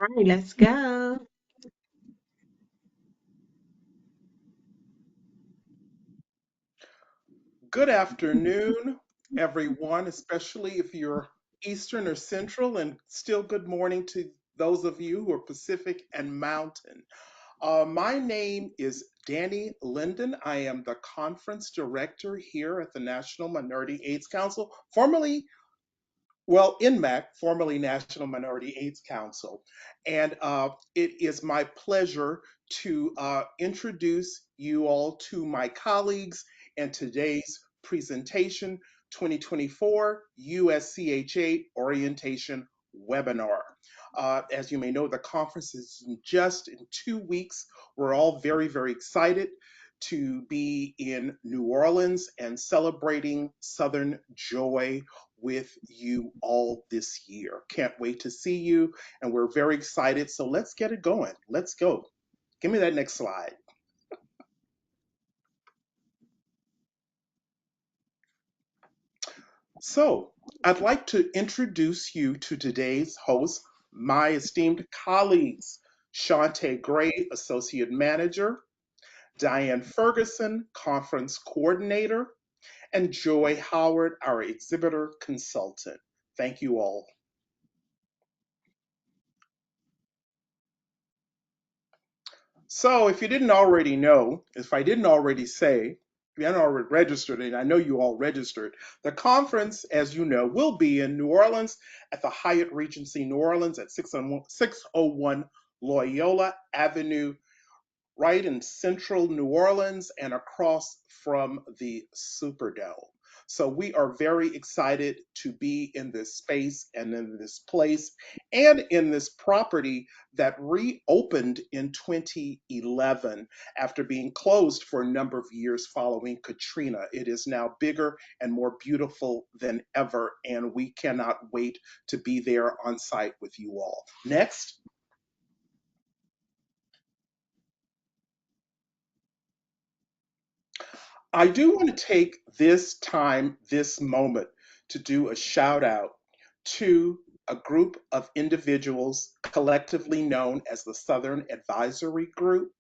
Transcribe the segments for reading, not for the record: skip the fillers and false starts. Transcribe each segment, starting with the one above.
All right, let's go. Good afternoon, everyone, especially if you're Eastern or Central, and still good morning to those of you who are Pacific and Mountain. My name is Danny Linden. I am the conference director here at the National Minority AIDS Council, formerly NMAC, formerly National Minority AIDS Council. And it is my pleasure to introduce you all to my colleagues in today's presentation, 2024 USCHA Orientation Webinar. As you may know, the conference is just in 2 weeks. We're all very, very excited to be in New Orleans and celebrating Southern Joy with you all this year. Can't wait to see you, and we're very excited. So let's get it going. Let's go. Give me that next slide. So, I'd like to introduce you to today's host, my esteemed colleagues, Shante Gray, Associate Manager, Diane Ferguson, Conference Coordinator, and Joy Howard, our Exhibitor Consultant. Thank you all. So, if you didn't already know, if I didn't already say, if you hadn't already registered, and I know you all registered, the conference, as you know, will be in New Orleans at the Hyatt Regency New Orleans at 601 Loyola Avenue, right in central New Orleans and across from the Superdome. So we are very excited to be in this space and in this place and in this property that reopened in 2011 after being closed for a number of years following Katrina. It is now bigger and more beautiful than ever, and we cannot wait to be there on site with you all. Next. I do want to take this time, this moment, to do a shout out to a group of individuals collectively known as the Southern Advisory Group,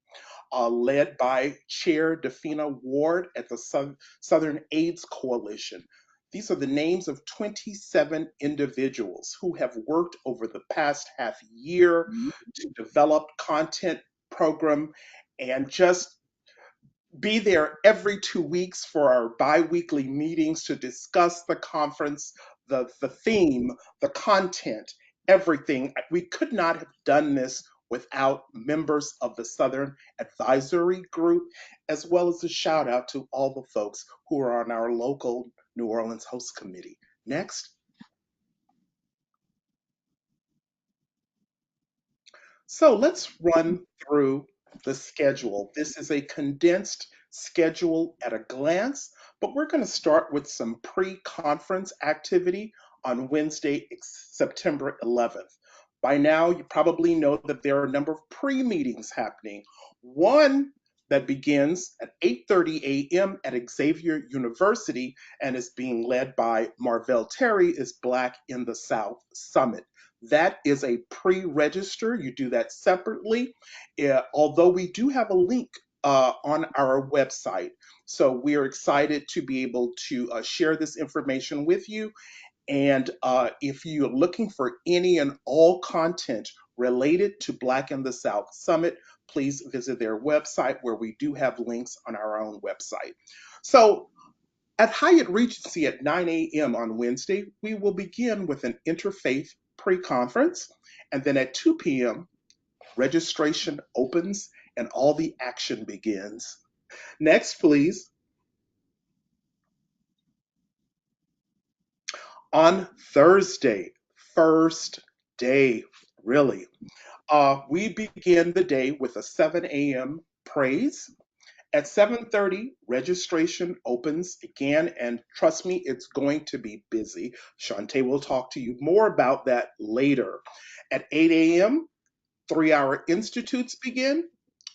led by Chair Defina Ward at the Southern AIDS Coalition. These are the names of 27 individuals who have worked over the past half year to develop content program and just be there every 2 weeks for our bi-weekly meetings to discuss the conference, the theme, the content, everything. We could not have done this without members of the Southern Advisory Group, as well as a shout out to all the folks who are on our local New Orleans host committee. Next. So let's run through the schedule. This is a condensed schedule at a glance, but we're going to start with some pre conference activity on Wednesday, September 11th. By now, you probably know that there are a number of pre meetings happening. One that begins at 8:30 a.m. at Xavier University and is being led by Marvell Terry is Black in the South Summit. That is a pre-register. You do that separately, although we do have a link on our website. So we are excited to be able to share this information with you. And if you're looking for any and all content related to Black in the South Summit, please visit their website where we do have links on our own website. So at Hyatt Regency at 9 a.m. on Wednesday, we will begin with an interfaith pre conference. And then at 2 p.m., registration opens and all the action begins. Next, please. On Thursday, first day, really, we begin the day with a 7 a.m. praise. At 7:30, registration opens again, and trust me, it's going to be busy. Shantae will talk to you more about that later. At 8 a.m., 3 hour institutes begin.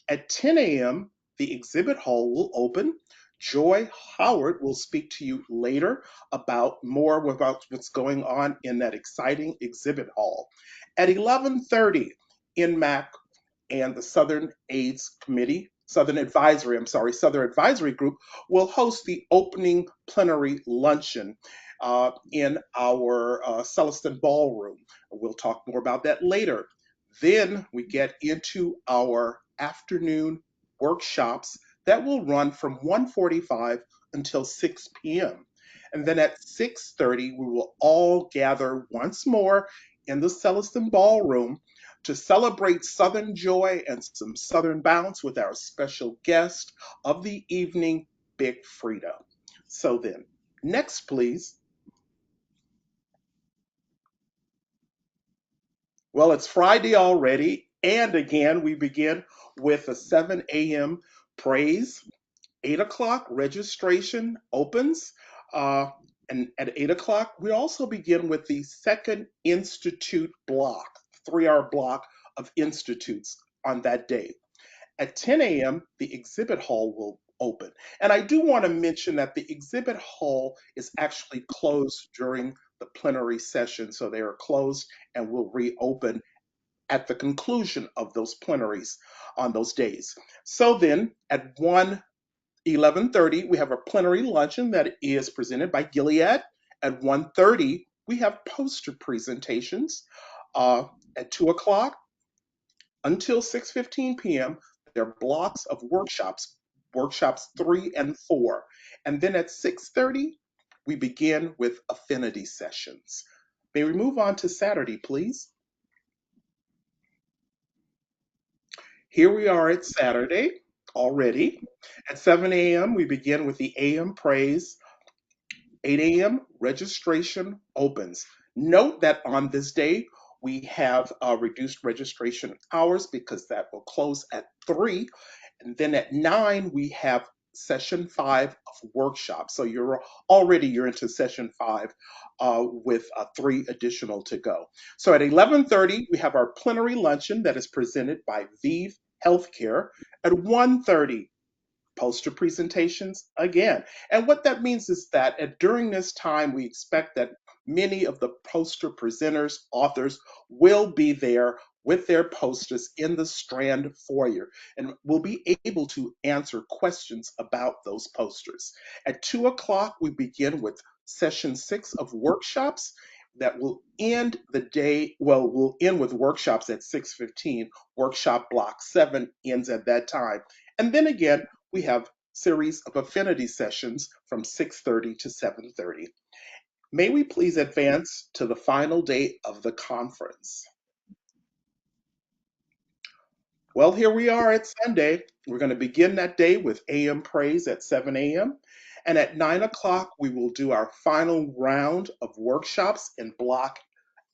At 10 a.m., the exhibit hall will open. Joy Howard will speak to you later about what's going on in that exciting exhibit hall. At 11:30, NMAC, and the Southern Advisory Group will host the opening plenary luncheon in our Celestin Ballroom. We'll talk more about that later. Then we get into our afternoon workshops that will run from 1:45 until 6 p.m. And then at 6:30, we will all gather once more in the Celestin Ballroom to celebrate Southern joy and some Southern bounce with our special guest of the evening, Big Frida. So then, next, please. Well, it's Friday already, and again, we begin with a 7 a.m. praise. 8 o'clock registration opens. Uh, and at 8 o'clock, we also begin with the second institute block, 3 hour block of institutes on that day. At 10 a.m., the exhibit hall will open. And I do want to mention that the exhibit hall is actually closed during the plenary session. So they are closed and will reopen at the conclusion of those plenaries on those days. So then at 11:30, we have a plenary luncheon that is presented by Gilead. At 1:30, we have poster presentations. Uh, at 2 o'clock, until 6:15 p.m., there are blocks of workshops, workshops 3 and 4. And then at 6:30, we begin with affinity sessions. May we move on to Saturday, please? Here we are at Saturday already. At 7 a.m., we begin with the AM praise. 8 a.m. registration opens. Note that on this day, we have reduced registration hours because that will close at 3. And then at 9, we have session 5 of workshops. So you're into session 5 with 3 additional to go. So at 11:30, we have our plenary luncheon that is presented by Vive Healthcare. At 1:30, poster presentations again. And what that means is that during this time, we expect that many of the poster presenters, authors, will be there with their posters in the Strand foyer and will be able to answer questions about those posters. At 2 o'clock, we begin with session 6 of workshops that will end the day, well, we'll end with workshops at 6:15. Workshop block 7 ends at that time. And then again, we have series of affinity sessions from 6:30 to 7:30. May we please advance to the final day of the conference? Well, here we are at Sunday. We're going to begin that day with AM praise at 7 a.m. And at 9 o'clock, we will do our final round of workshops in block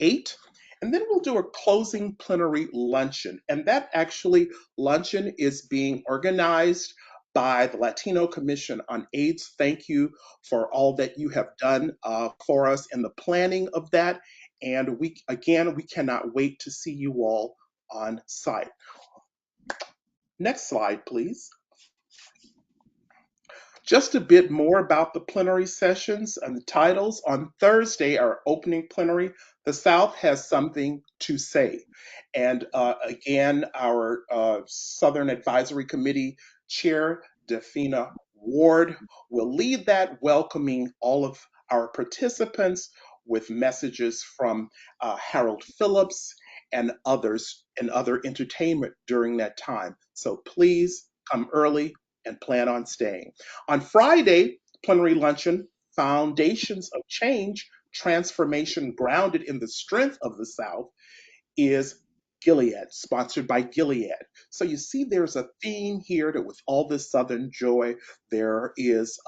8. And then we'll do a closing plenary luncheon. And that actually luncheon is being organized by the Latino Commission on AIDS. Thank you for all that you have done for us in the planning of that. And we cannot wait to see you all on site. Next slide, please. Just a bit more about the plenary sessions and the titles. On Thursday, our opening plenary, the South has something to say. And again, our Southern Advisory Committee Chair, Defina Ward, will lead that, welcoming all of our participants with messages from Harold Phillips and others and other entertainment during that time. So please come early and plan on staying. On Friday, plenary luncheon, Foundations of Change, Transformation Grounded in the Strength of the South, is Gilead, sponsored by Gilead. So you see there's a theme here that with all this Southern joy, there is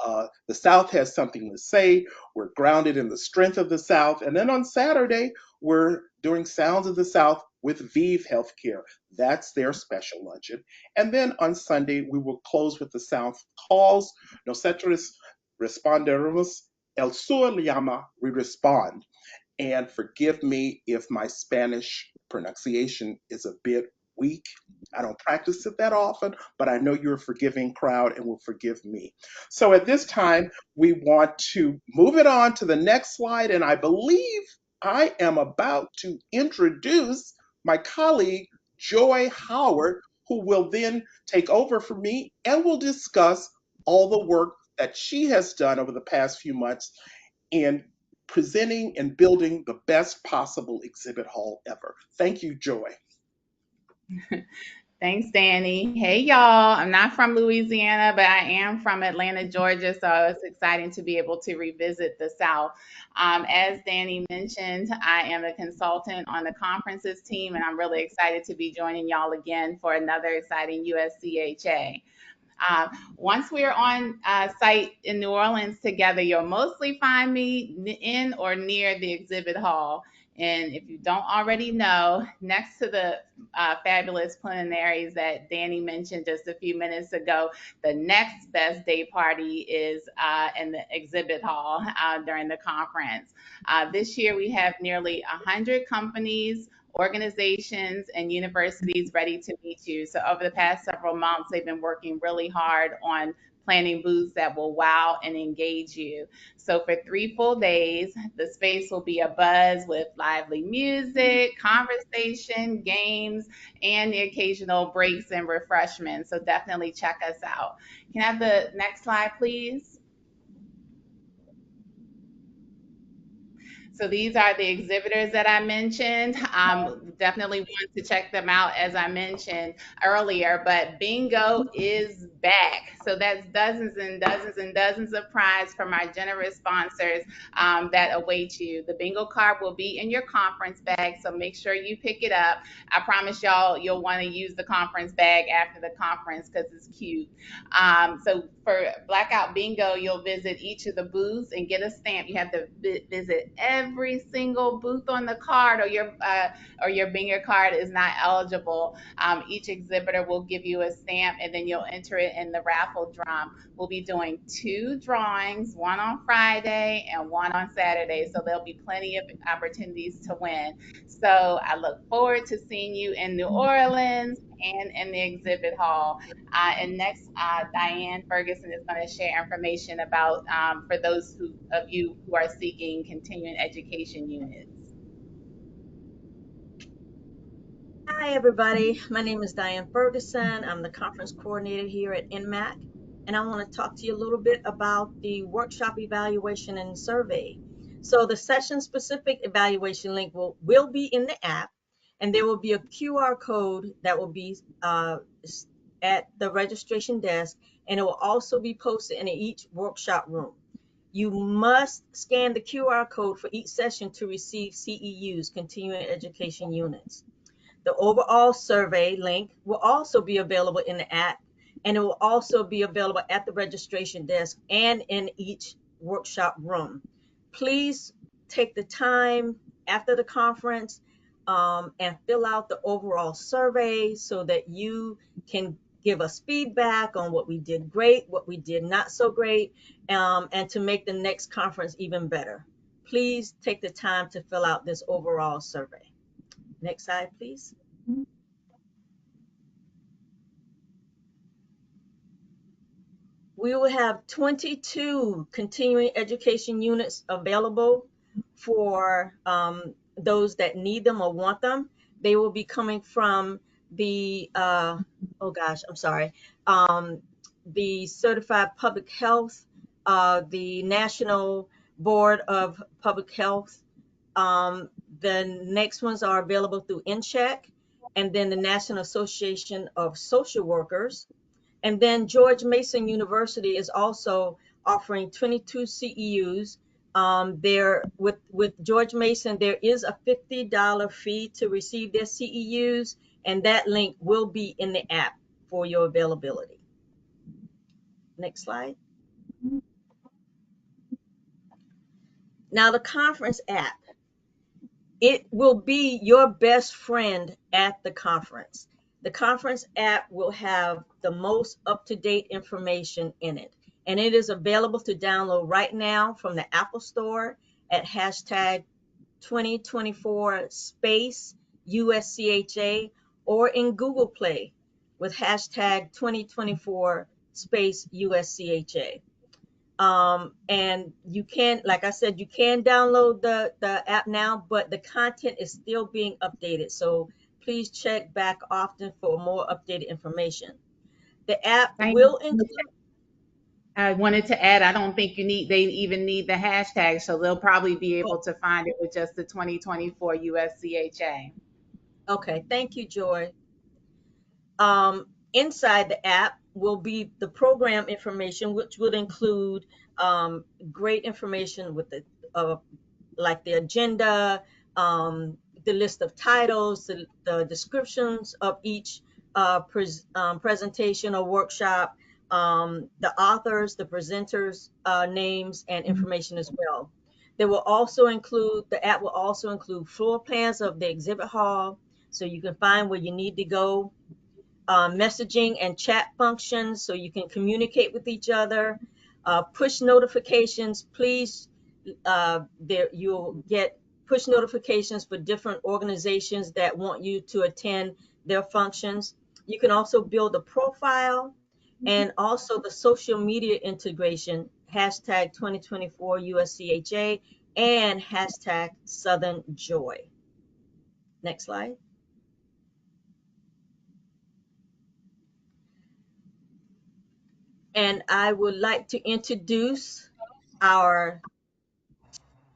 the South has something to say. We're grounded in the strength of the South. And then on Saturday, we're doing Sounds of the South with Vive Healthcare. That's their special luncheon. And then on Sunday, we will close with the South calls. Nosotros responderemos, el sur llama, we respond. And forgive me if my Spanish pronunciation is a bit weak. I don't practice it that often, but I know you're a forgiving crowd and will forgive me. So at this time, we want to move it on to the next slide. And I believe I am about to introduce my colleague, Joy Howard, who will then take over for me and will discuss all the work that she has done over the past few months in presenting and building the best possible exhibit hall ever. Thank you, Joy. Thanks, Danny. Hey, y'all. I'm not from Louisiana, but I am from Atlanta, Georgia. So it's exciting to be able to revisit the South. As Danny mentioned, I am a consultant on the conferences team, and I'm really excited to be joining y'all again for another exciting USCHA. Uh, Once we're on site in New Orleans together, you'll mostly find me in or near the exhibit hall. And if you don't already know, next to the fabulous plenaries that Danny mentioned just a few minutes ago, the next best day party is in the exhibit hall during the conference. This year we have nearly 100 companies, organizations, and universities ready to meet you. So over the past several months, they've been working really hard on planning booths that will wow and engage you. So for 3 full days, the space will be a buzz with lively music, conversation, games, and the occasional breaks and refreshments. So definitely check us out. Can I have the next slide, please? So these are the exhibitors that I mentioned. Definitely want to check them out as I mentioned earlier. But bingo is back. So that's dozens and dozens and dozens of prizes from our generous sponsors that await you. The bingo card will be in your conference bag, so make sure you pick it up. I promise y'all you'll want to use the conference bag after the conference because it's cute. So for Blackout Bingo, you'll visit each of the booths and get a stamp. You have to visit every single booth on the card, or your bingo card is not eligible. Each exhibitor will give you a stamp, and then you'll enter it in the raffle drum. We'll be doing 2 drawings, one on Friday and one on Saturday, so there'll be plenty of opportunities to win. So I look forward to seeing you in New Orleans and in the exhibit hall. And next, Diane Ferguson is going to share information about for those of you who are seeking continuing education units. Hi, everybody. My name is Diane Ferguson. I'm the conference coordinator here at NMAC, and I want to talk to you a little bit about the workshop evaluation and survey. So the session-specific evaluation link will be in the app, and there will be a QR code that will be at the registration desk, and it will also be posted in each workshop room. You must scan the QR code for each session to receive CEUs, continuing education units. The overall survey link will also be available in the app, and it will also be available at the registration desk and in each workshop room. Please take the time after the conference and fill out the overall survey so that you can give us feedback on what we did great, what we did not so great, and to make the next conference even better. Please take the time to fill out this overall survey. Next slide, please. We will have 22 continuing education units available for those that need them or want them. They will be coming from the, oh gosh, I'm sorry, the Certified Public Health, the National Board of Public Health. The next ones are available through NCHEC, and then the National Association of Social Workers. And then George Mason University is also offering 22 CEUs. There with George Mason, there is a $50 fee to receive their CEUs, and that link will be in the app for your availability. Next slide. Now the conference app. It will be your best friend at the conference. The conference app will have the most up-to-date information in it, and it is available to download right now from the Apple Store at hashtag 2024 space USCHA, or in Google Play with hashtag 2024 space USCHA. And you can, like I said, you can download the app now, but the content is still being updated. So please check back often for more updated information. The app Diane, will include, I wanted to add, I don't think they even need the hashtag, so they'll probably be oh, able to find it with just the 2024 USCHA. okay, thank you, Joy. Inside the app will be the program information, which would include um, great information with uh, like the agenda, the list of titles, the descriptions of each presentation or workshop, the authors, the presenters' names and information as well. The app will also include floor plans of the exhibit hall, so you can find where you need to go, messaging and chat functions so you can communicate with each other, push notifications. Please, there you'll get push notifications for different organizations that want you to attend their functions. You can also build a profile, and also the social media integration, hashtag 2024 USCHA and hashtag Southern Joy. Next slide. And I would like to introduce our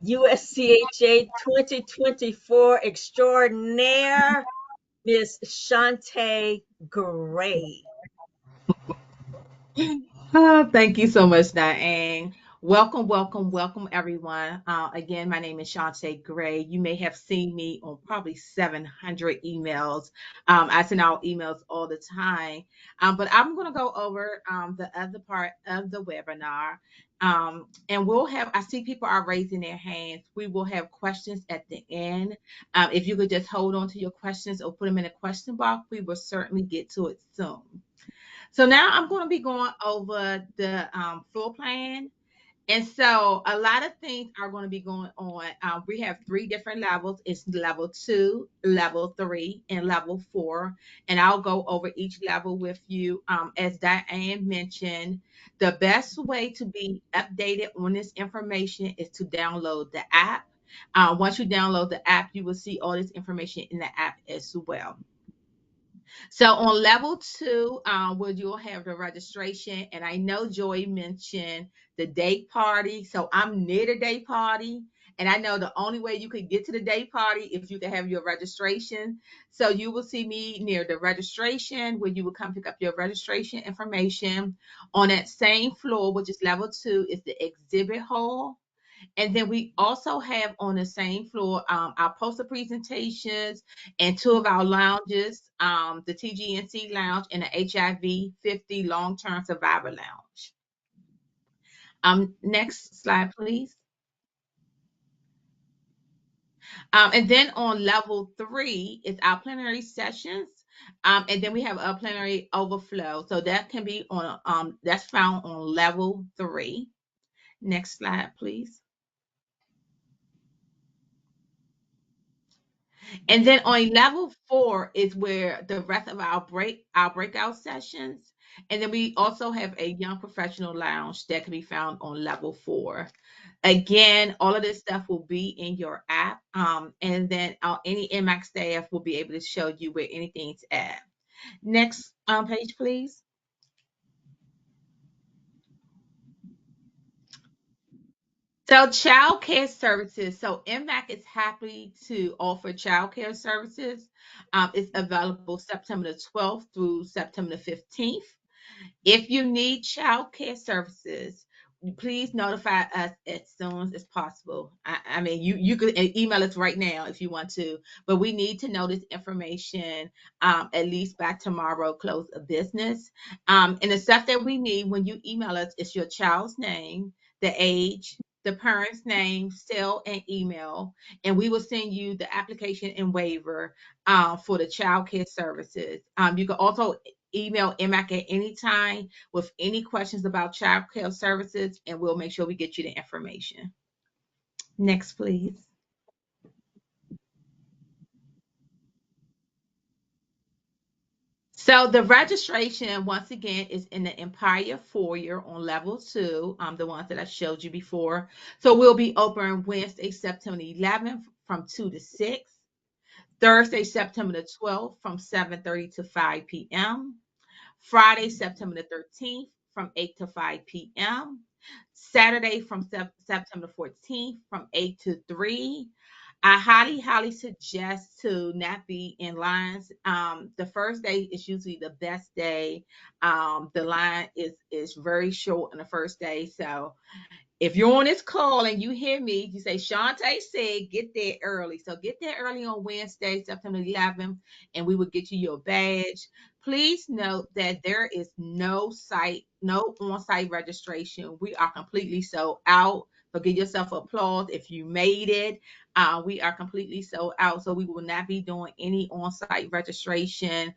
USCHA 2024 extraordinaire, Miss Shantae Gray. Oh, thank you so much, Diane. Welcome, welcome, welcome, everyone. Again, my name is Shantae Gray. You may have seen me on probably 700 emails. I send out emails all the time. But I'm going to go over the other part of the webinar. And I see people are raising their hands. We will have questions at the end. If you could just hold on to your questions or put them in a question box, we will certainly get to it soon. So now I'm going to be going over the floor plan. And so a lot of things are going to be going on. We have three different levels. It's level 2, level 3, and level 4. And I'll go over each level with you. As Diane mentioned, the best way to be updated on this information is to download the app. Once you download the app, you will see all this information in the app as well. So on level 2, where you'll have the registration, and I know Joy mentioned the day party. So I'm near the day party, and I know the only way you could get to the day party if you can have your registration. So you will see me near the registration, where you will come pick up your registration information. On that same floor, which is level 2, is the exhibit hall. And then we also have on the same floor our poster presentations and two of our lounges, the TGNC Lounge and the HIV 50 Long Term Survivor Lounge. Next slide, please. And then on level 3 is our plenary sessions. And then we have a plenary overflow. So that can be on, that's found on level 3. Next slide, please. And then on level 4 is where the rest of our breakout sessions. And then we also have a young professional lounge that can be found on level 4. Again, all of this stuff will be in your app. And then any MAC staff will be able to show you where anything's at. Next page, please. So child care services. So MAC is happy to offer child care services. It's available September the 12th through September the 15th. If you need child care services, please notify us as soon as possible. I mean, you could email us right now if you want to, but we need to know this information at least by tomorrow, close of business. And the stuff that we need when you email us is your child's name, the age, the parent's name, cell, and email, and we will send you the application and waiver for the child care services. You can also email MAC at any time with any questions about child care services, and we'll make sure we get you the information. Next, please. So the registration, once again, is in the Empire Foyer on level 2, the ones that I showed you before. So we'll be open Wednesday, September 11th from 2 to 6. Thursday, September the 12th from 7:30 to 5 p.m. Friday, September the 13th from 8 to 5 p.m. Saturday from September 14th from 8 to 3. I highly, highly suggest to not be in lines. The first day is usually the best day. The line is very short on the first day. So if you're on this call and you hear me, you say, Shantae said, get there early. So get there early on Wednesday, September 11th, and we will get you your badge. Please note that there is no on-site registration. We are completely sold out. So give yourself applause if you made it. We are completely sold out. So we will not be doing any on-site registration.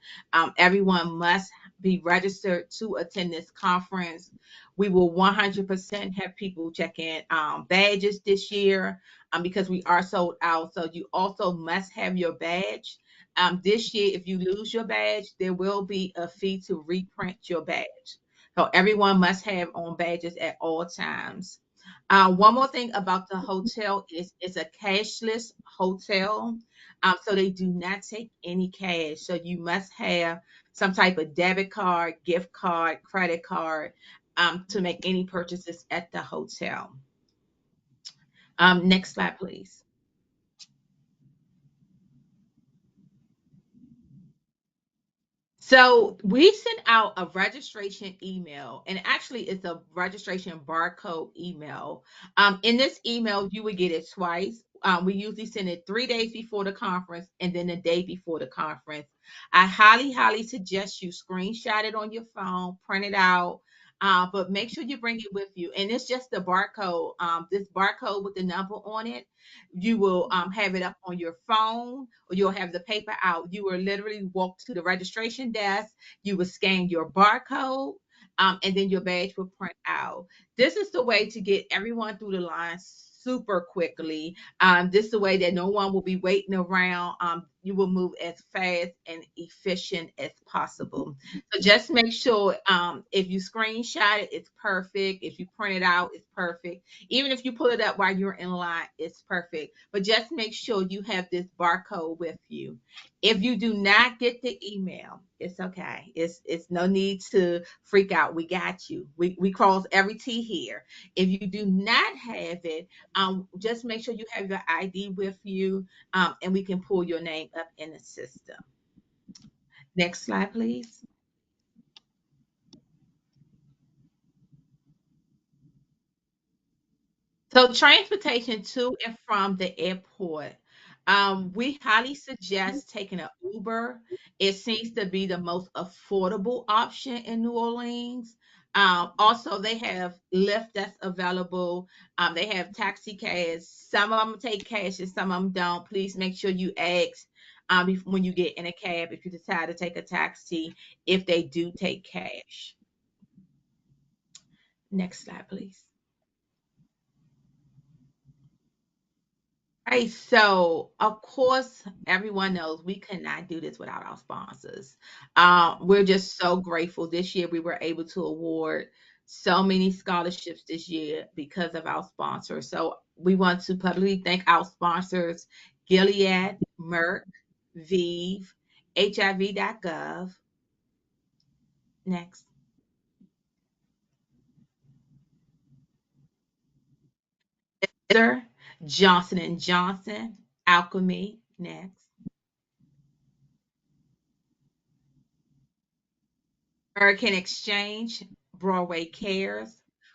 Everyone must be registered to attend this conference. We will 100% have people check in badges this year because we are sold out. So you also must have your badge. This year, if you lose your badge, there will be a fee to reprint your badge. So everyone must have on badges at all times. One more thing about the hotel is it's a cashless hotel. So they do not take any cash. So you must have some type of debit card, gift card, credit card to make any purchases at the hotel. Next slide, please. So we sent out a registration email, and actually, it's a registration barcode email. In this email, you would get it twice. We usually send it 3 days before the conference and then the day before the conference. I highly, highly suggest you screenshot it on your phone, print it out, but make sure you bring it with you. And it's just the barcode, this barcode with the number on it. You will have it up on your phone, or you'll have the paper out. You will literally walk to the registration desk, you will scan your barcode, and then your badge will print out. This is the way to get everyone through the line super quickly. This is the way that no one will be waiting around. You will move as fast and efficient as possible. So just make sure if you screenshot it, it's perfect. If you print it out, it's perfect. Even if you pull it up while you're in line, it's perfect. But just make sure you have this barcode with you. If you do not get the email, it's okay. It's no need to freak out. We got you. We cross every T here. If you do not have it, just make sure you have your ID with you, and we can pull your name up in the system. Next slide, please. So transportation to and from the airport. We highly suggest taking an Uber. It seems to be the most affordable option in New Orleans. Also, they have Lyft that's available. They have taxi cabs. Some of them take cash and some of them don't. Please make sure you ask when you get in a cab if you decide to take a taxi if they do take cash. Next slide, please. Right. So, of course, everyone knows we could not do this without our sponsors. We're just so grateful. This year, we were able to award so many scholarships this year because of our sponsors. So, we want to publicly thank our sponsors: Gilead, Merck, Vive, HIV.gov. Next. Pfizer, Johnson and Johnson, Alchemy. Next. American Exchange, Broadway Cares,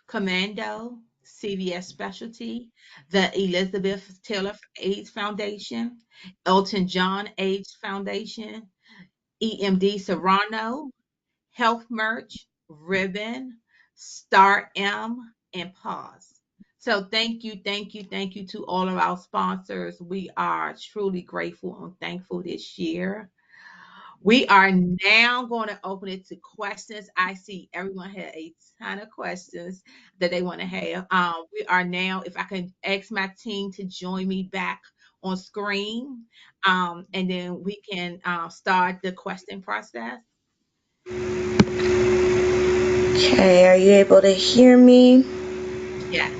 Commando, CVS Specialty, the Elizabeth Taylor AIDS Foundation, Elton John AIDS Foundation, EMD Serrano, Health Merch, Ribbon, Star M, and Pause. So thank you, thank you, thank you to all of our sponsors. We are truly grateful and thankful this year. We are now going to open it to questions. I see everyone had a ton of questions that they want to have. We are now, if I can ask my team to join me back on screen, and then we can start the question process. Okay, are you able to hear me? Yes.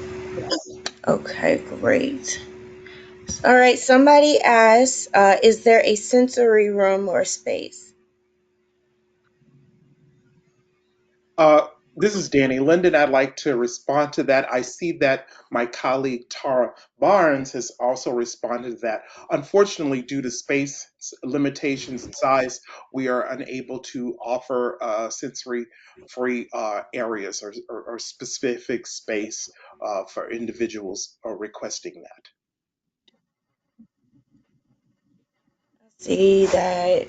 Okay, great. All right, somebody asked, is there a sensory room or space? Uh, this is Danny. Lyndon, I'd like to respond to that. I see that my colleague Tara Barnes has also responded to that. Unfortunately, due to space limitations and size, we are unable to offer sensory free areas or specific space for individuals requesting that. See that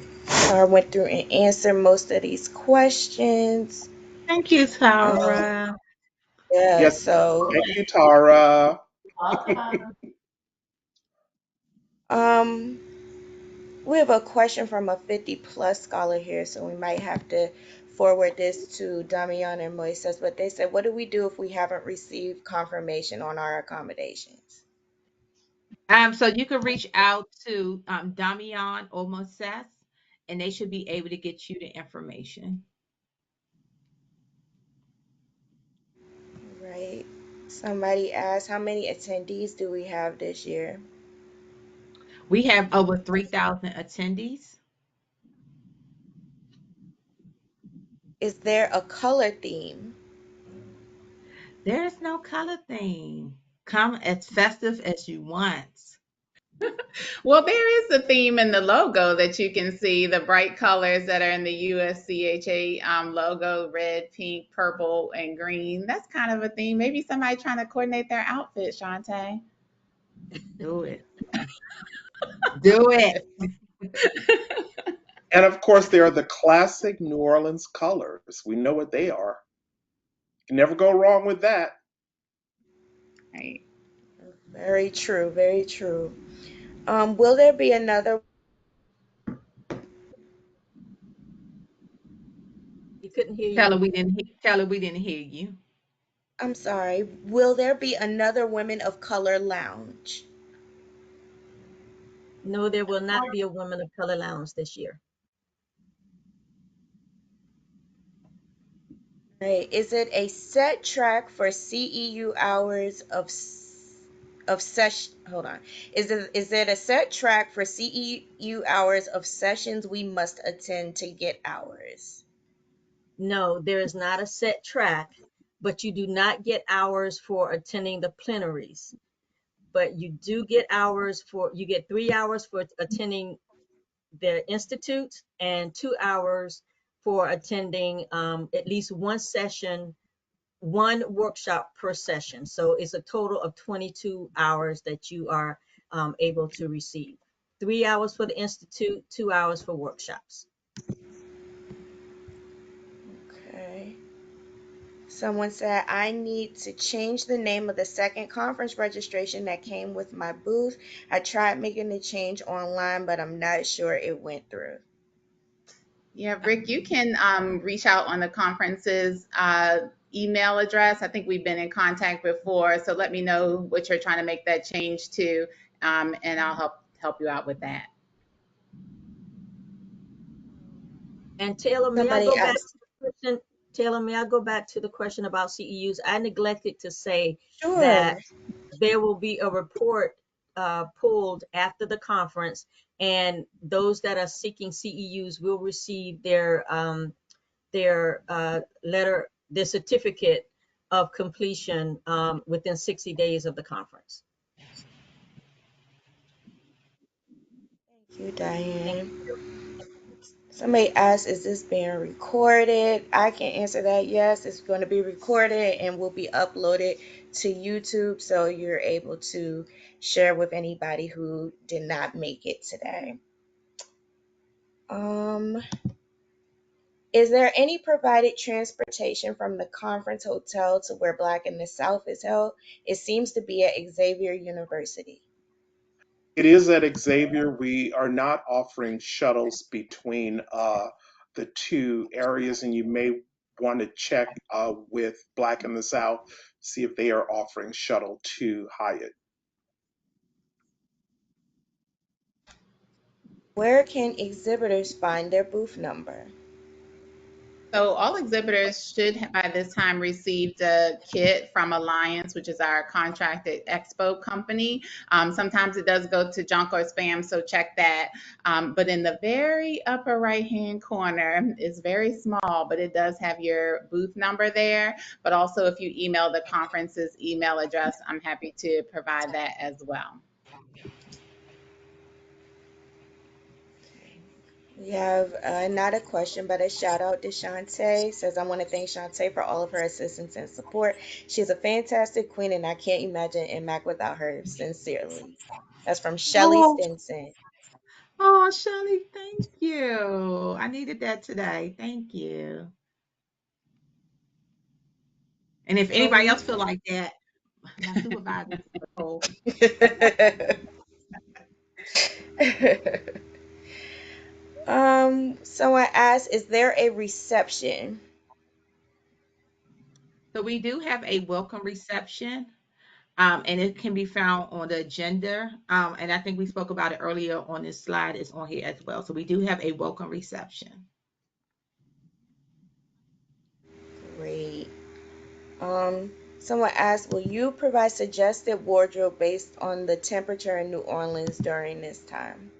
I went through and answered most of these questions. Thank you, Um, Tara. yeah, Yes, so thank you, Tara. Welcome. um, we have a question from a 50 plus scholar here, so we might have to forward this to Damian and Moises. But they said, what do we do if we haven't received confirmation on our accommodations? So you can reach out to Damian or Moses, and they should be able to get you the information. Right. Somebody asked, how many attendees do we have this year? We have over 3,000 attendees. Is there a color theme? There is no color theme. Come as festive as you want. Well, there is a theme in the logo that you can see, the bright colors that are in the USCHA logo, red, pink, purple, and green. That's kind of a theme. Maybe somebody trying to coordinate their outfit, Shantae. Do it. Do it. And of course, there are the classic New Orleans colors. We know what they are. You can never go wrong with that. Right. Very true, very true. Will there be another, You couldn't hear you. Tell her we didn't hear you. I'm sorry, will there be another Women of Color lounge? No, there will not be a Women of Color Lounge this year. Right. Is it a set track for CEU hours of session? Hold on. Is it a set track for CEU hours of sessions we must attend to get hours? No, there is not a set track, but you do not get hours for attending the plenaries. But you do get hours for, you get 3 hours for attending the institute and 2 hours for attending at least one session, one workshop per session. So it's a total of 22 hours that you are able to receive. 3 hours for the institute, 2 hours for workshops. Okay. Someone said I need to change the name of the second conference registration that came with my booth. I tried making the change online, but I'm not sure it went through. Yeah, Rick, you can reach out on the conference's email address. I think we've been in contact before, so let me know what you're trying to make that change to, and I'll help you out with that. And Taylor, may I Somebody go back to asked, the question? Taylor, may I go back to the question about CEUs? I neglected to say that sure. there will be a report pulled after the conference, and those that are seeking CEUs will receive their certificate of completion within 60 days of the conference. Thank you, Thank Diane. you. Somebody asked, is this being recorded? I can answer that. Yes, it's going to be recorded and will be uploaded to YouTube so you're able to share with anybody who did not make it today. Um, is there any provided transportation from the conference hotel to where Black in the South is held? It seems to be at Xavier University. It is at Xavier. We are not offering shuttles between the two areas, and you may want to check with Black in the South, see if they are offering shuttle to Hyatt. Where can exhibitors find their booth number? So all exhibitors should have by this time received a kit from Alliance, which is our contracted expo company. Sometimes it does go to junk or spam, so check that. But in the very upper right-hand corner, it's very small, but it does have your booth number there. But also, if you email the conference's email address, I'm happy to provide that as well. We have not a question, but a shout out to Shantae. Says, I want to thank Shantae for all of her assistance and support. She's a fantastic queen, and I can't imagine MAC without her. Sincerely. That's from Shelly Oh, Stinson. oh, Shirley, thank you. I needed that today. Thank you. And if anybody else feel like that, my supervisor is Nicole. Someone asked, is there a reception? So we do have a welcome reception. And it can be found on the agenda. And I think we spoke about it earlier on this slide. It's on here as well. So we do have a welcome reception. Great. Someone asked, will you provide suggested wardrobe based on the temperature in New Orleans during this time?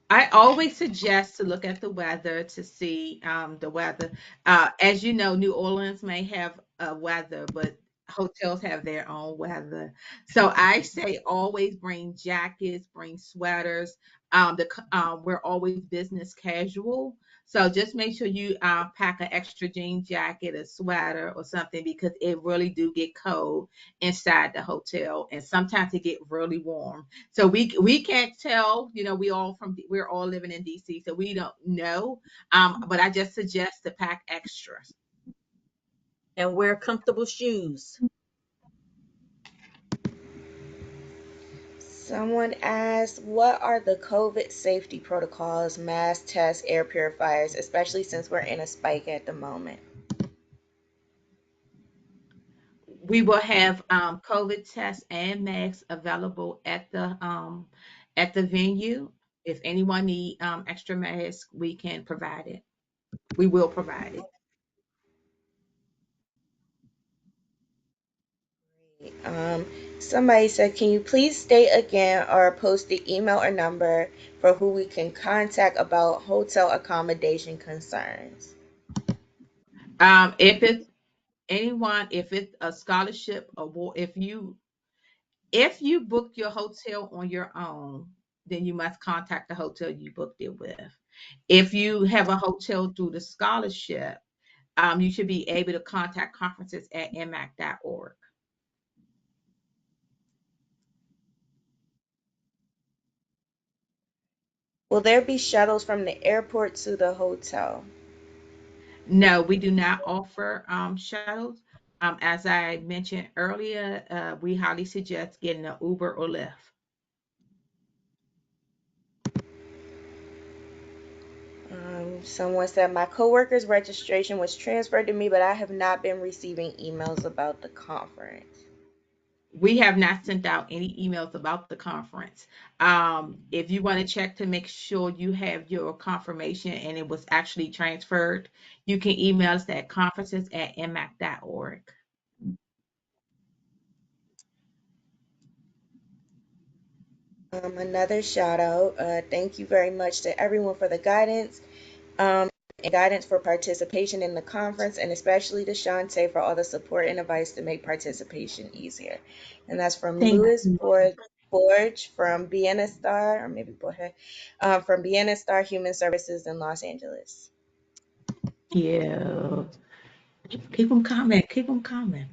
I always suggest to look at the weather to see the weather. As you know, New Orleans may have weather, but hotels have their own weather. So I say always bring jackets, bring sweaters. We're always business casual. So just make sure you pack an extra jean jacket, a sweater, or something because it really do get cold inside the hotel, and sometimes it get really warm. So we can't tell, we're all living in DC, so we don't know. But I just suggest to pack extras. And wear comfortable shoes. Someone asked, what are the COVID safety protocols, mask tests, air purifiers, especially since we're in a spike at the moment? We will have COVID tests and masks available at the venue. If anyone need extra masks, we can provide it. We will provide it. Um, Somebody said, can you please state again or post the email or number for who we can contact about hotel accommodation concerns? If it's anyone, if it's a scholarship award, if you book your hotel on your own, then you must contact the hotel you booked it with. If you have a hotel through the scholarship, you should be able to contact conferences at nmac.org. Will there be shuttles from the airport to the hotel? No, we do not offer shuttles. As I mentioned earlier, we highly suggest getting an Uber or Lyft. Someone said, my coworker's registration was transferred to me, but I have not been receiving emails about the conference. We have not sent out any emails about the conference. If you want to check to make sure you have your confirmation and it was actually transferred, you can email us at conferences@nmac.org. Another shout out. Thank you very much to everyone for the guidance um, and guidance for participation in the conference, and especially to Shantae for all the support and advice to make participation easier. And that's from Thank Louis you. Borge from Vienna Star, or maybe Borge, from Vienna Star Human Services in Los Angeles. Yeah. Keep them coming. Keep them coming.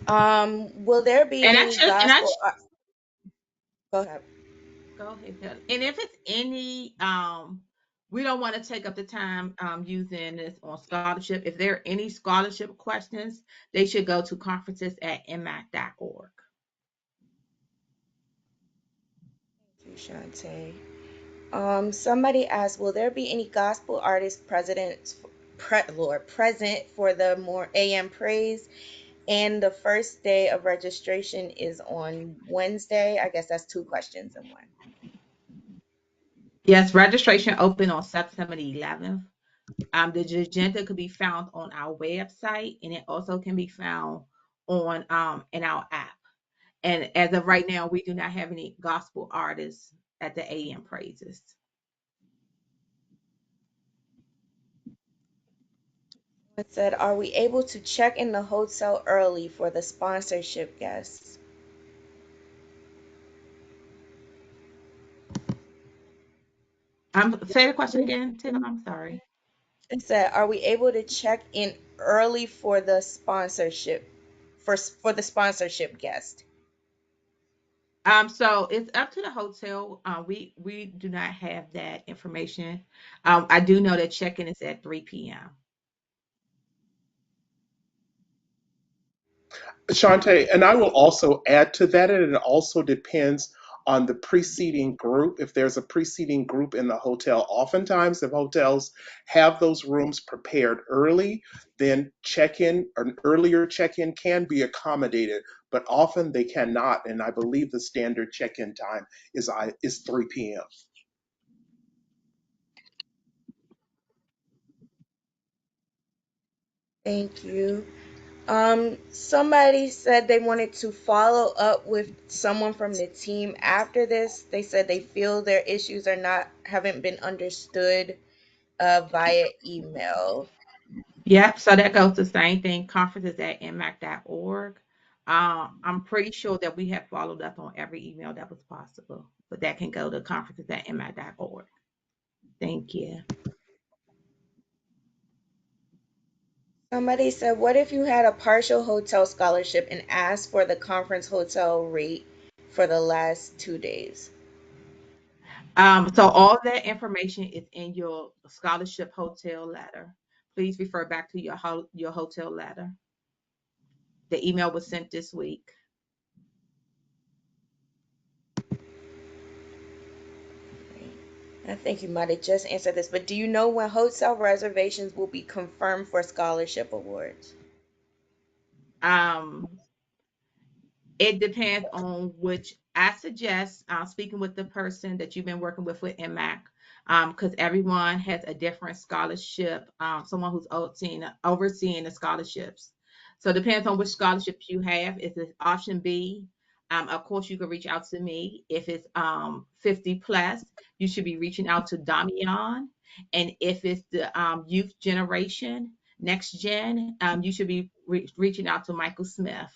Will there be And I any just and I gospel? Go ahead. Go ahead, Kelly. And if it's any, we don't want to take up the time using this on scholarship. If there are any scholarship questions, they should go to conferences@nmac.org. Thank you, Shantae. Somebody asked, will there be any gospel artist Lord, present for the more AM praise? And the first day of registration is on Wednesday. I guess that's two questions in one. Yes, registration open on September the 11th. The agenda could be found on our website, and it also can be found on in our app. And as of right now, we do not have any gospel artists at the AM praises. It said, are we able to check in the hotel early for the sponsorship guests? Say the question again, Tim. I'm sorry. It said, are we able to check in early for the sponsorship for the sponsorship guest? So it's up to the hotel. We do not have that information. I do know that check-in is at 3 p.m. Shante, and I will also add to that, and it also depends on the preceding group. If there's a preceding group in the hotel, oftentimes if hotels have those rooms prepared early, then check-in, an earlier check-in can be accommodated, but often they cannot. And I believe the standard check-in time is 3 p.m. Thank you. Somebody said they wanted to follow up with someone from the team after this. They said they feel their issues are not haven't been understood via email. Yep, so that goes the same thing, conferences at nmac.org. I'm pretty sure that we have followed up on every email that was possible, but that can go to conferences at nmac.org. Thank you. Somebody said, what if you had a partial hotel scholarship and asked for the conference hotel rate for the last 2 days? So all that information is in your scholarship hotel letter. Please refer back to your hotel letter. The email was sent this week. I think you might have just answered this, but do you know when hotel reservations will be confirmed for scholarship awards? Um, It depends on which I suggest speaking with the person that you've been working with MAC, because everyone has a different scholarship, someone who's overseeing the scholarships. So it depends on which scholarships you have. If it's option B, of course you can reach out to me. If it's 50 plus, you should be reaching out to Damian. And if it's the youth generation, next gen, you should be reaching out to Michael Smith.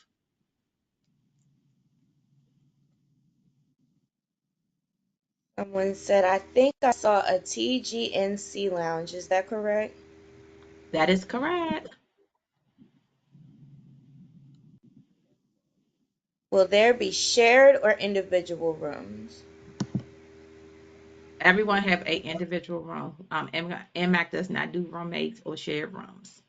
Someone said, I think I saw a TGNC lounge. Is that correct? That is correct. Will there be shared or individual rooms? Everyone have a individual room. MAC does not do roommates or shared rooms.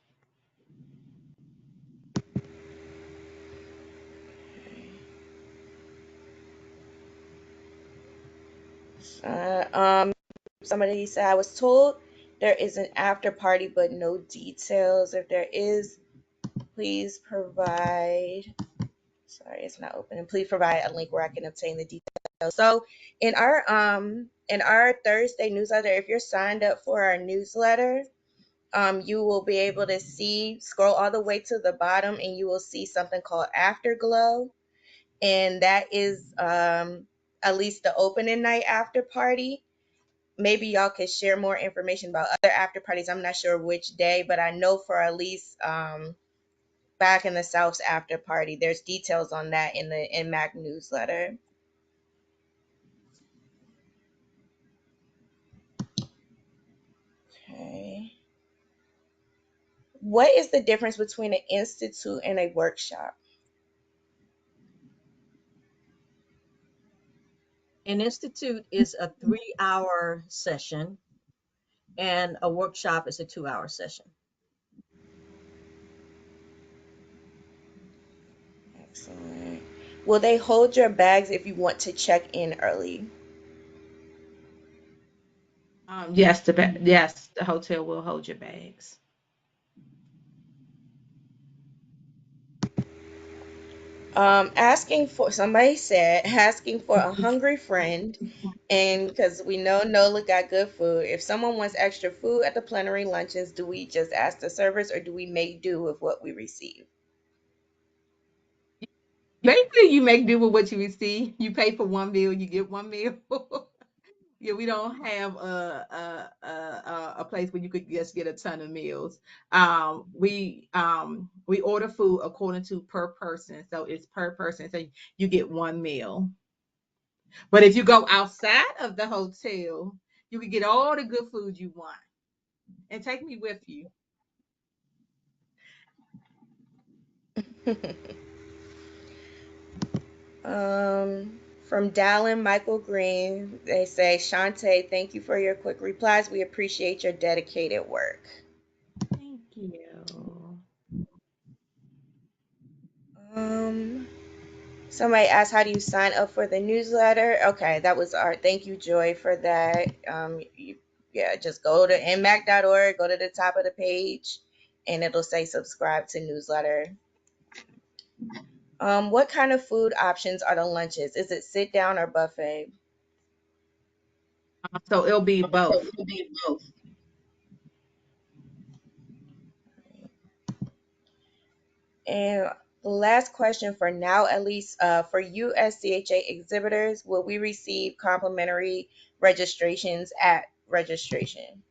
Uh, um, Somebody said, I was told there is an after party, but no details. If there is, please provide. Sorry, it's not opening. Please provide a link where I can obtain the details. So in our Thursday newsletter, if you're signed up for our newsletter, you will be able to see, scroll all the way to the bottom, and you will see something called Afterglow, and that is at least the opening night after party. Maybe y'all could share more information about other after parties. I'm not sure which day, but I know for at least back in the South's after party, there's details on that in the NMAC newsletter. Okay. What is the difference between an institute and a workshop? An institute is a 3 hour session, and a workshop is a 2 hour session. Excellent. Will they hold your bags if you want to check in early? Yes, the hotel will hold your bags. Asking for somebody said asking for a hungry friend, and because we know Nola got good food. If someone wants extra food at the plenary luncheons, do we just ask the servers or do we make do with what we receive? Basically, you make do with what you receive. You pay for one meal, you get one meal. Yeah, we don't have a place where you could just get a ton of meals. We order food according to per person, so it's per person, so you get one meal. But if you go outside of the hotel, you can get all the good food you want and take me with you. From Dallin Michael Green, they say, Shantae, thank you for your quick replies. We appreciate your dedicated work. Thank you. Um, Somebody asked, how do you sign up for the newsletter? Okay, that was our thank you, Joy, for that. Yeah, just go to nmac.org, go to the top of the page, and it'll say subscribe to newsletter. What kind of food options are the lunches? Is it sit down or buffet? So it'll be both. And the last question for now, at least for USCHA exhibitors, will we receive complimentary registrations at registration?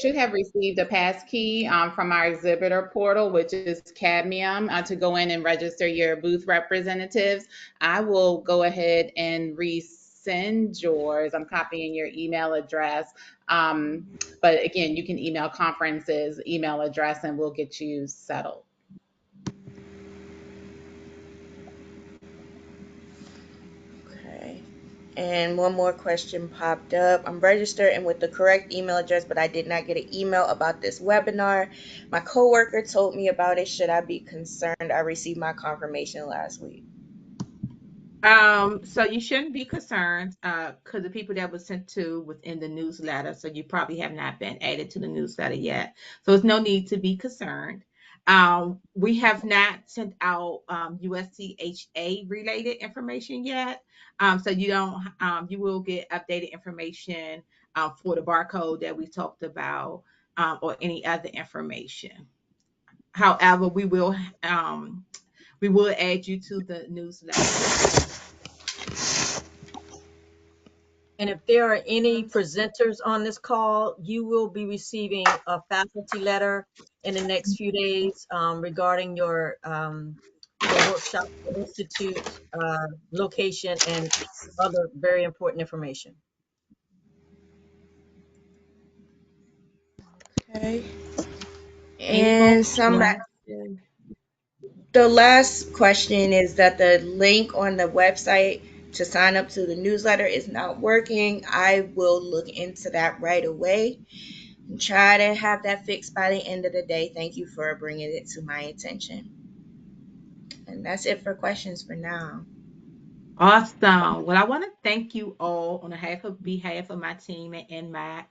Should have received a pass key from our exhibitor portal, which is Cadmium, to go in and register your booth representatives. I will go ahead and resend yours. I'm copying your email address. But again, you can email conferences email address and we'll get you settled. Okay. And one more question popped up. I'm registered and with the correct email address, but I did not get an email about this webinar. My coworker told me about it. Should I be concerned? I received my confirmation last week. So you shouldn't be concerned, because the people that was sent to within the newsletter, so you probably have not been added to the newsletter yet. So there's no need to be concerned. We have not sent out USCHA related information yet. So you will get updated information for the barcode that we talked about, or any other information. However, we will add you to the newsletter. And if there are any presenters on this call, you will be receiving a faculty letter in the next few days regarding your workshop, your institute, location, and other very important information. Okay. Any more And somebody, questions? the last question is that the link on the website to sign up to the newsletter is not working. I will look into that right away and try to have that fixed by the end of the day. Thank you for bringing it to my attention. And that's it for questions for now. Awesome. Well, I want to thank you all on behalf of my team at NMAC.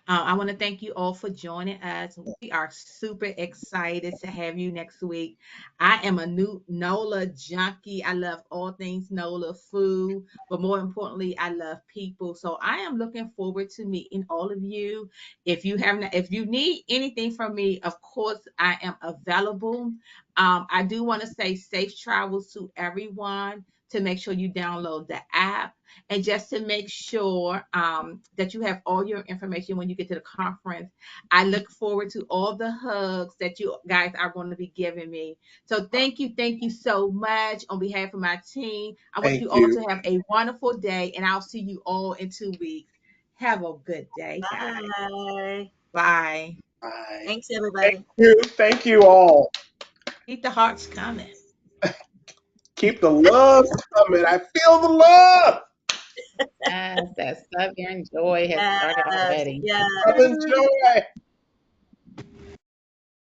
I want to thank you all for joining us. We are super excited to have you next week. I am a new NOLA junkie. I love all things NOLA food, but more importantly, I love people. So I am looking forward to meeting all of you. If you need anything from me, of course, I am available. I do want to say safe travels to everyone, to make sure you download the app, and just to make sure that you have all your information when you get to the conference. I look forward to all the hugs that you guys are going to be giving me. So thank you so much on behalf of my team. I want Thank you all you. to have a wonderful day, and I'll see you all in 2 weeks. Have a good day, guys. Bye. Bye. Bye. Thanks, everybody. Thank you all. Keep the hearts coming. Keep the love coming. I feel the love. Yes, that Southern joy has started Yes, already. yes. Love and joy.